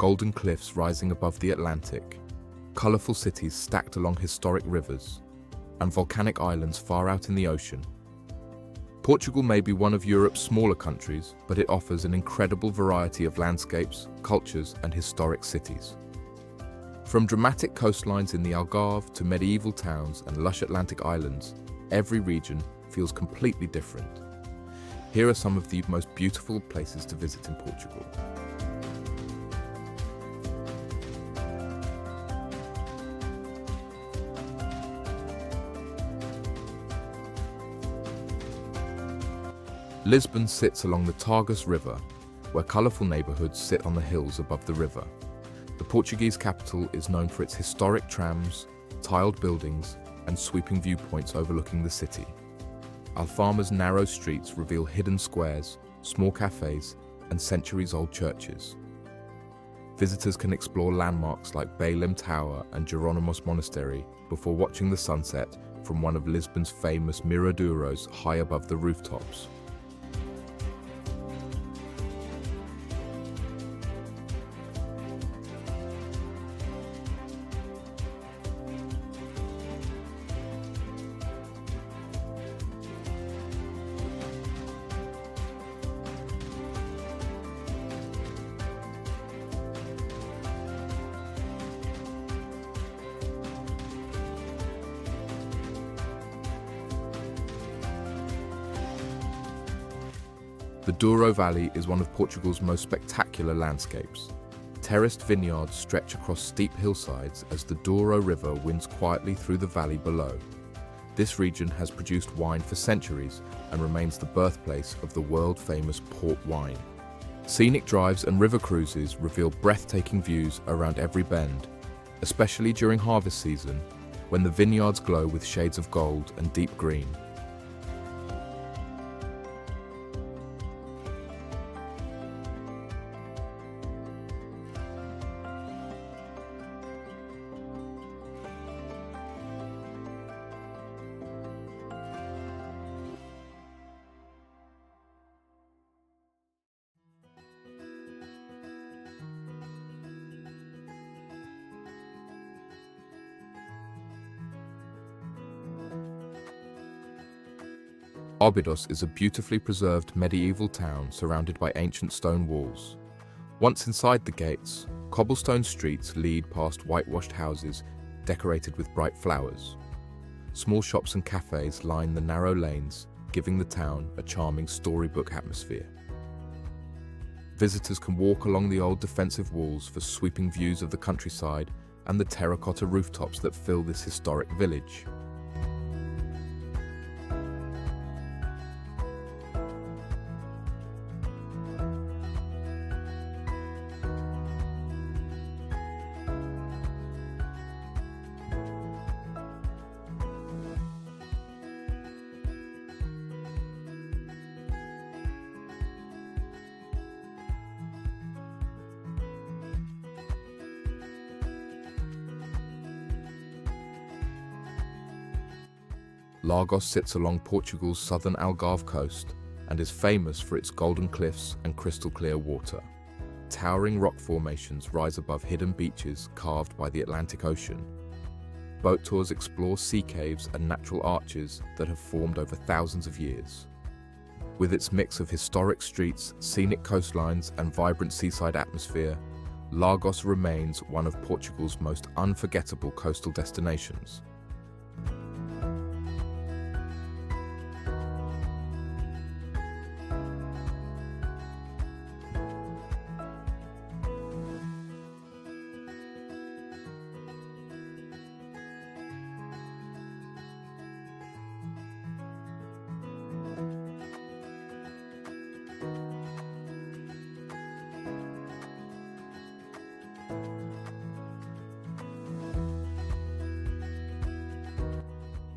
golden cliffs rising above the Atlantic, colourful cities stacked along historic rivers, and volcanic islands far out in the ocean. Portugal may be one of Europe's smaller countries, but it offers an incredible variety of landscapes, cultures, and historic cities. From dramatic coastlines in the Algarve to medieval towns and lush Atlantic islands, every region feels completely different. Here are some of the most beautiful places to visit in Portugal. Lisbon sits along the Tagus River, where colourful neighbourhoods sit on the hills above the river. The Portuguese capital is known for its historic trams, tiled buildings, and sweeping viewpoints overlooking the city. Alfama's narrow streets reveal hidden squares, small cafes, and centuries-old churches. Visitors can explore landmarks like Belém Tower and Jerónimos Monastery before watching the sunset from one of Lisbon's famous miradouros high above the rooftops. The Douro Valley is one of Portugal's most spectacular landscapes. Terraced vineyards stretch across steep hillsides as the Douro River winds quietly through the valley below. This region has produced wine for centuries and remains the birthplace of the world-famous port wine. Scenic drives and river cruises reveal breathtaking views around every bend, especially during harvest season, when the vineyards glow with shades of gold and deep green. Óbidos is a beautifully preserved medieval town surrounded by ancient stone walls. Once inside the gates, cobblestone streets lead past whitewashed houses decorated with bright flowers. Small shops and cafes line the narrow lanes, giving the town a charming storybook atmosphere. Visitors can walk along the old defensive walls for sweeping views of the countryside and the terracotta rooftops that fill this historic village. Lagos sits along Portugal's southern Algarve coast and is famous for its golden cliffs and crystal clear water. Towering rock formations rise above hidden beaches carved by the Atlantic Ocean. Boat tours explore sea caves and natural arches that have formed over thousands of years. With its mix of historic streets, scenic coastlines, and vibrant seaside atmosphere, Lagos remains one of Portugal's most unforgettable coastal destinations.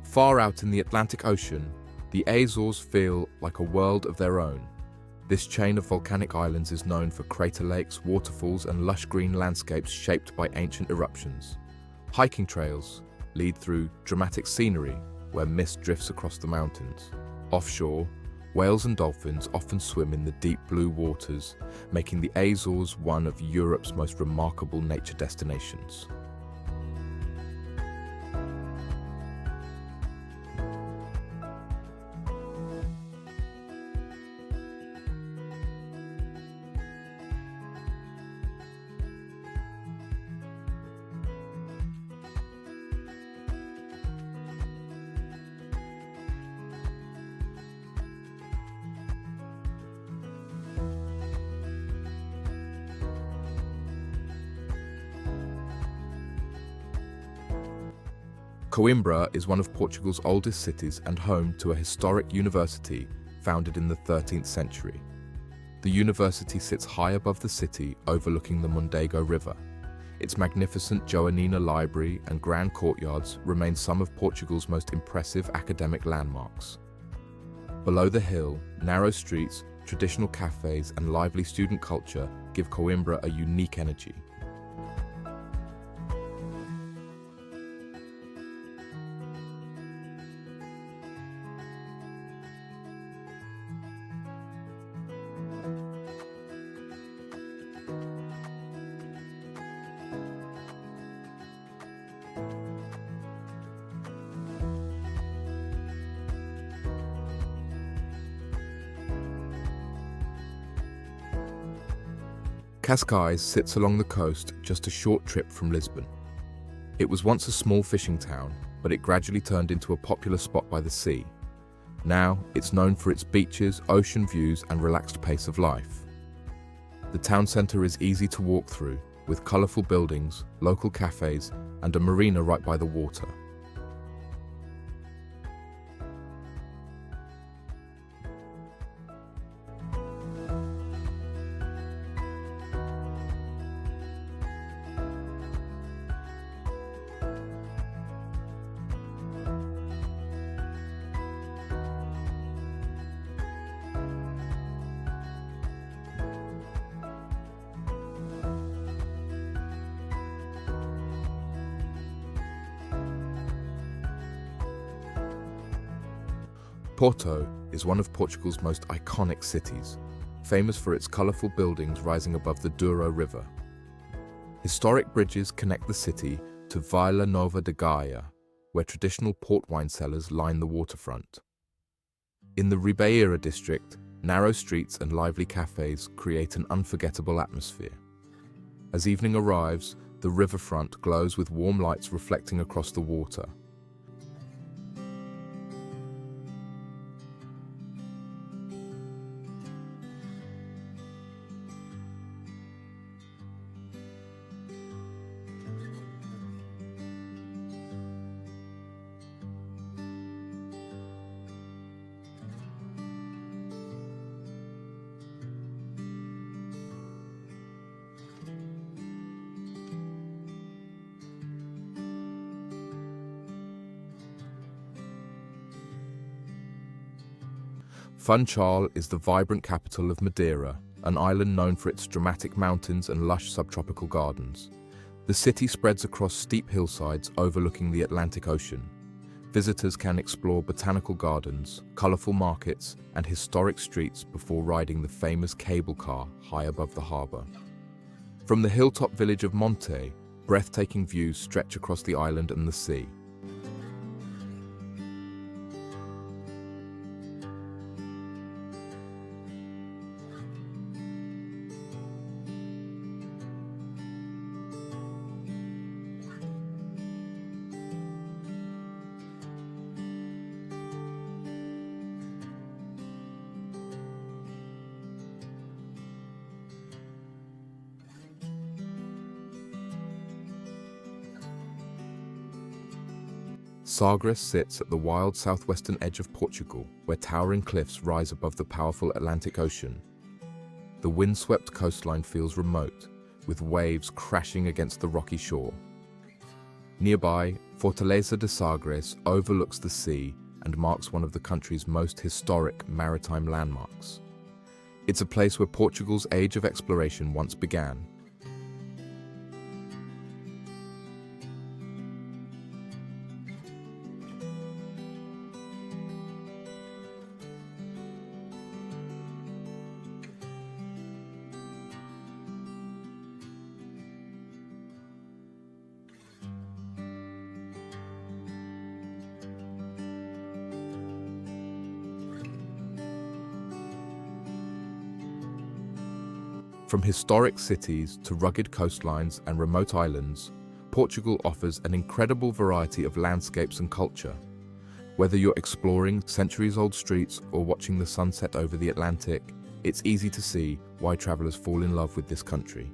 Far out in the Atlantic Ocean, the Azores feel like a world of their own. This chain of volcanic islands is known for crater lakes, waterfalls, and lush green landscapes shaped by ancient eruptions. Hiking trails lead through dramatic scenery where mist drifts across the mountains. Offshore, Whales and dolphins often swim in the deep blue waters, making the Azores one of Europe's most remarkable nature destinations. Coimbra is one of Portugal's oldest cities and home to a historic university founded in the 13th century. The university sits high above the city, overlooking the Mondego River. Its magnificent Joanina Library and grand courtyards remain some of Portugal's most impressive academic landmarks. Below the hill, narrow streets, traditional cafes, and lively student culture give Coimbra a unique energy. Cascais sits along the coast just a short trip from Lisbon. It was once a small fishing town, but it gradually turned into a popular spot by the sea. Now, it's known for its beaches, ocean views, and relaxed pace of life. The town centre is easy to walk through, with colourful buildings, local cafes, and a marina right by the water. Porto is one of Portugal's most iconic cities, famous for its colourful buildings rising above the Douro River. Historic bridges connect the city to Vila Nova de Gaia, where traditional port wine cellars line the waterfront. In the Ribeira district, narrow streets and lively cafes create an unforgettable atmosphere. As evening arrives, the riverfront glows with warm lights reflecting across the water. Funchal is the vibrant capital of Madeira, an island known for its dramatic mountains and lush subtropical gardens. The city spreads across steep hillsides overlooking the Atlantic Ocean. Visitors can explore botanical gardens, colourful markets, and historic streets before riding the famous cable car high above the harbour. From the hilltop village of Monte, breathtaking views stretch across the island and the sea. Sagres sits at the wild southwestern edge of Portugal, where towering cliffs rise above the powerful Atlantic Ocean. The windswept coastline feels remote, with waves crashing against the rocky shore. Nearby, Fortaleza de Sagres overlooks the sea and marks one of the country's most historic maritime landmarks. It's a place where Portugal's age of exploration once began. From historic cities to rugged coastlines and remote islands, Portugal offers an incredible variety of landscapes and culture. Whether you're exploring centuries-old streets or watching the sunset over the Atlantic, it's easy to see why travelers fall in love with this country.